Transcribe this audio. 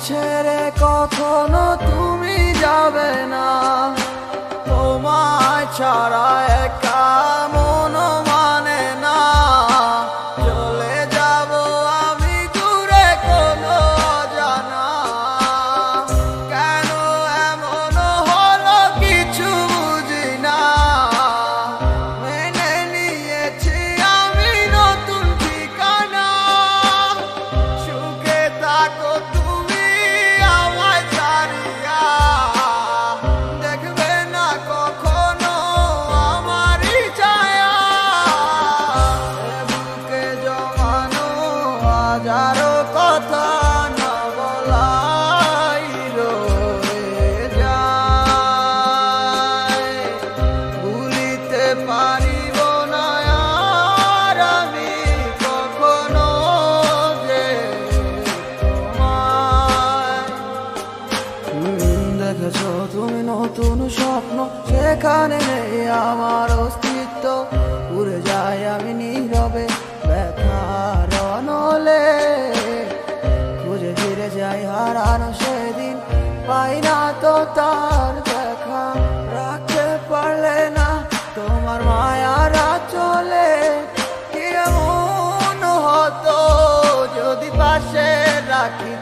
ছেড়ে কখনো তুমি যাবে না, তোমায় ছাড়া একা মন মানে না। চলে যাব আমি দূরে কোনো অজানা, কেন এমন হলো কিছু বুঝি না। মেনে নিয়েছি আমি নতুন ঠিকানা, সুখে থাকো তুমি আমায় ছাড়িয়া। দেখবে না কখনো আমারই ছায়া, বুকে জমানো হাজারো কথা না বলাই রয়ে যায়। ভুলিতে পারিব না আর আমি কখনো যে তোমায়। দেখেছো তুমি নতুন স্বপ্ন, সেখানে নেই আমার অস্তিত্ব। উড়ে যাই আমি নীরবে ব্যথার অনলে, খুঁজে ফিরে যাই হারানো সেদিন, পাই না তো তার দেখা। রাখতে পারলে না তোমার মায়ারা চলে, কি এমন হতো যদি পাশে রাখি